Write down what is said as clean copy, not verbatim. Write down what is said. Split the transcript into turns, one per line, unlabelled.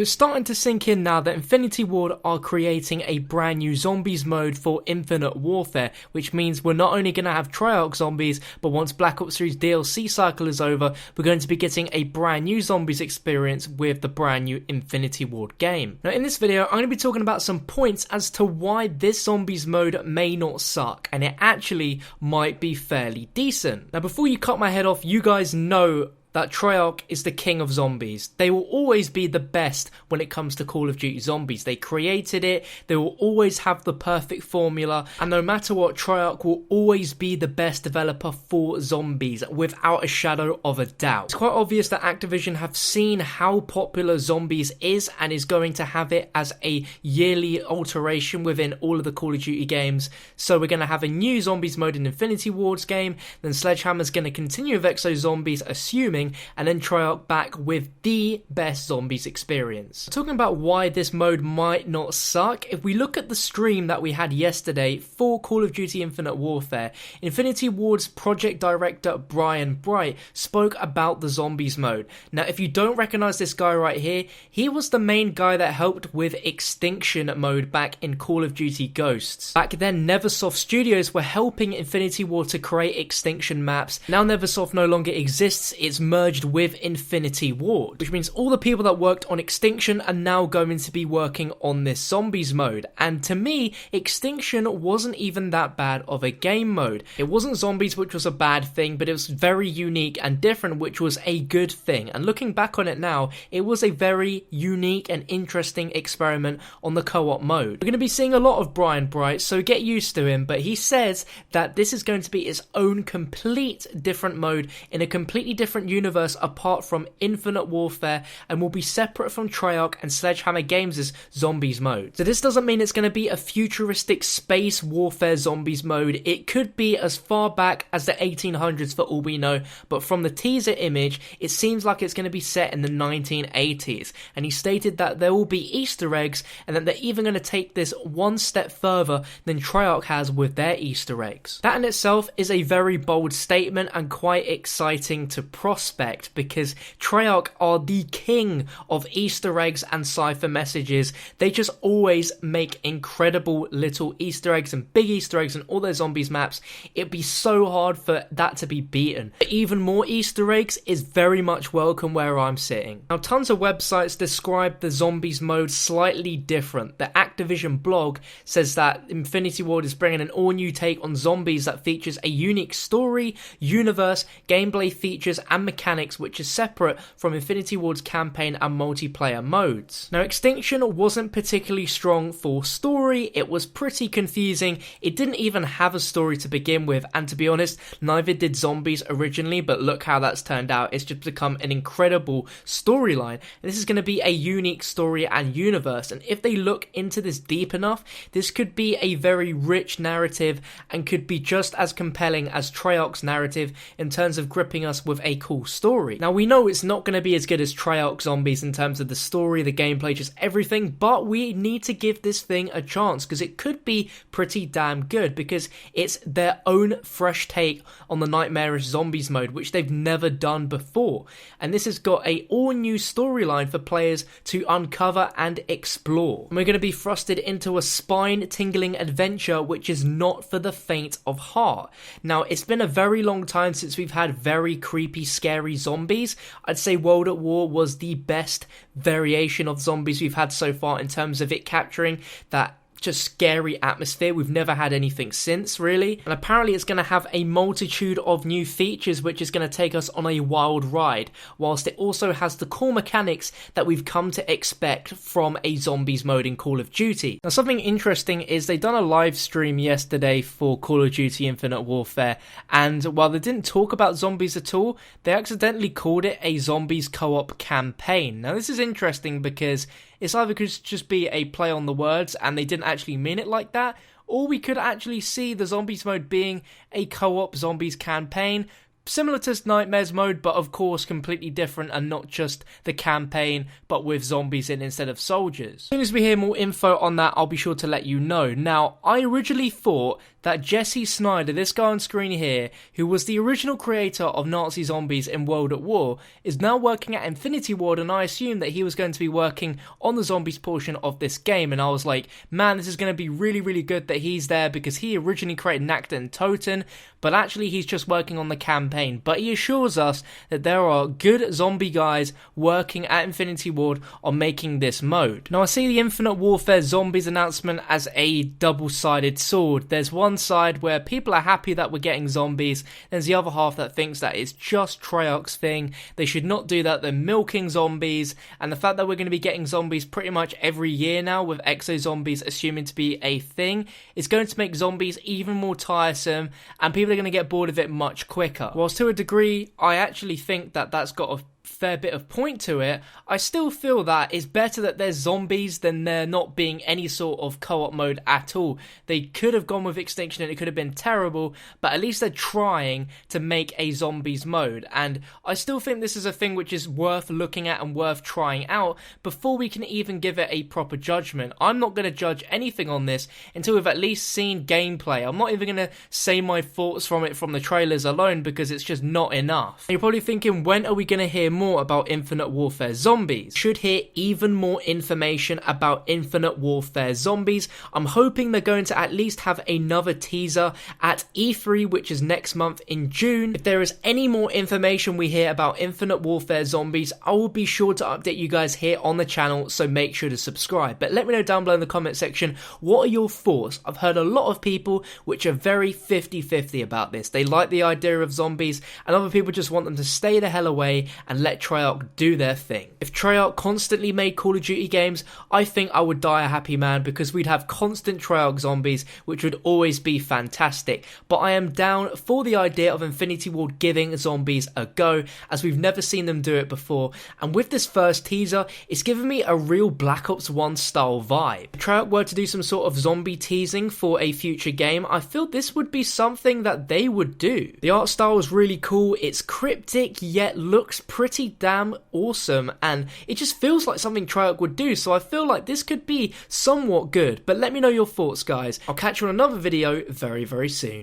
It's starting to sink in now that Infinity Ward are creating a brand new zombies mode for Infinite Warfare, which means we're not only going to have Treyarch zombies, but once Black Ops 3's DLC cycle is over, we're going to be getting a brand new zombies experience with the brand new Infinity Ward game. Now in this video, I'm going to be talking about some points as to why this zombies mode may not suck, and it actually might be fairly decent. Now before you cut my head off, you guys know that Treyarch is the king of zombies. They will always be the best when it comes to Call of Duty Zombies. They created it, they will always have the perfect formula, and no matter what, Treyarch will always be the best developer for zombies, without a shadow of a doubt. It's quite obvious that Activision have seen how popular zombies is, and is going to have it as a yearly alteration within all of the Call of Duty games. So we're going to have a new zombies mode in Infinity Ward's game, then Sledgehammer's going to continue with Exo Zombies, assuming, and then Treyarch back with the best zombies experience. Talking about why this mode might not suck, if we look at the stream that we had yesterday for Call of Duty Infinite Warfare, Infinity Ward's project director Brian Bright spoke about the zombies mode. Now if you don't recognize this guy right here, he was the main guy that helped with Extinction mode back in Call of Duty Ghosts. Back then Neversoft Studios were helping Infinity Ward to create Extinction maps. Now Neversoft no longer exists, it's merged with Infinity Ward, which means all the people that worked on Extinction are now going to be working on this zombies mode. And to me, Extinction wasn't even that bad of a game mode. It wasn't zombies, which was a bad thing, but it was very unique and different, which was a good thing. And looking back on it now, it was a very unique and interesting experiment on the co-op mode. We're going to be seeing a lot of Brian Bright, so get used to him, but he says that this is going to be its own complete different mode in a completely different universe apart from Infinite Warfare, and will be separate from Treyarch and Sledgehammer Games' zombies mode. So this doesn't mean it's going to be a futuristic space warfare zombies mode. It could be as far back as the 1800s for all we know, but from the teaser image it seems like it's going to be set in the 1980s, and he stated that there will be Easter eggs, and that they're even going to take this one step further than Treyarch has with their Easter eggs. That in itself is a very bold statement and quite exciting to prospect, because Treyarch are the king of Easter eggs and cipher messages. They just always make incredible little Easter eggs and big Easter eggs in all their zombies maps. It'd be so hard for that to be beaten. But even more Easter eggs is very much welcome where I'm sitting. Now tons of websites describe the zombies mode slightly different. The Activision blog says that Infinity Ward is bringing an all new take on zombies that features a unique story, universe, gameplay features and mechanics which is separate from Infinity Ward's campaign and multiplayer modes. Now Extinction wasn't particularly strong for story, it was pretty confusing, it didn't even have a story to begin with, and to be honest, neither did Zombies originally, but look how that's turned out. It's just become an incredible storyline, and this is going to be a unique story and universe, and if they look into this deep enough, this could be a very rich narrative and could be just as compelling as Treyarch's narrative in terms of gripping us with a cool story. Now we know it's not going to be as good as Treyarch Zombies in terms of the story, the gameplay, just everything, but we need to give this thing a chance because it could be pretty damn good, because it's their own fresh take on the nightmarish zombies mode, which they've never done before, and this has got a all new storyline for players to uncover and explore. And we're going to be thrusted into a spine tingling adventure which is not for the faint of heart. Now it's been a very long time since we've had very creepy, scary zombies. I'd say World at War was the best variation of zombies we've had so far in terms of it capturing that just scary atmosphere. We've never had anything since, really. And apparently it's going to have a multitude of new features which is going to take us on a wild ride, whilst it also has the core mechanics that we've come to expect from a zombies mode in Call of Duty. Now something interesting is they done a live stream yesterday for Call of Duty Infinite Warfare, and while they didn't talk about zombies at all, they accidentally called it a zombies co-op campaign. Now this is interesting because it's either could just be a play on the words and they didn't actually mean it like that, or we could actually see the zombies mode being a co-op zombies campaign, similar to Nightmares mode, but of course completely different and not just the campaign, but with zombies in instead of soldiers. As soon as we hear more info on that, I'll be sure to let you know. Now, I originally thought that Jesse Snyder, this guy on screen here, who was the original creator of Nazi zombies in World at War, is now working at Infinity Ward, and I assumed that he was going to be working on the zombies portion of this game, and I was like, man, this is going to be really, really good that he's there, because he originally created Nacta and Toten, but actually he's just working on the campaign. But he assures us that there are good zombie guys working at Infinity Ward on making this mode. Now I see the Infinite Warfare Zombies announcement as a double-sided sword. There's one side where people are happy that we're getting zombies, there's the other half that thinks that it's just Treyarch's thing, they should not do that, they're milking zombies, and the fact that we're going to be getting zombies pretty much every year now, with exo zombies assuming to be a thing, is going to make zombies even more tiresome, and people are going to get bored of it much quicker. Whilst to a degree, I actually think that that's got a fair bit of point to it, I still feel that it's better that there's zombies than there not being any sort of co-op mode at all. They could have gone with Extinction and it could have been terrible, but at least they're trying to make a zombies mode, and I still think this is a thing which is worth looking at and worth trying out before we can even give it a proper judgment. I'm not going to judge anything on this until we've at least seen gameplay. I'm not even going to say my thoughts from it from the trailers alone, because it's just not enough. And you're probably thinking, when are we going to hear more about Infinite Warfare Zombies? Should hear even more information about Infinite Warfare Zombies. I'm hoping they're going to at least have another teaser at E3, which is next month in June. If there is any more information we hear about Infinite Warfare Zombies, I will be sure to update you guys here on the channel, so make sure to subscribe. But let me know down below in the comment section, what are your thoughts? I've heard a lot of people which are very 50-50 about this. They like the idea of zombies, and other people just want them to stay the hell away and let Treyarch do their thing. If Treyarch constantly made Call of Duty games, I think I would die a happy man, because we'd have constant Treyarch zombies, which would always be fantastic. But I am down for the idea of Infinity Ward giving zombies a go, as we've never seen them do it before, and with this first teaser, it's given me a real Black Ops 1 style vibe. If Treyarch were to do some sort of zombie teasing for a future game, I feel this would be something that they would do. The art style is really cool, it's cryptic yet looks pretty damn awesome, and it just feels like something Treyarch would do, so I feel like this could be somewhat good. But let me know your thoughts, guys. I'll catch you on another video very, very soon.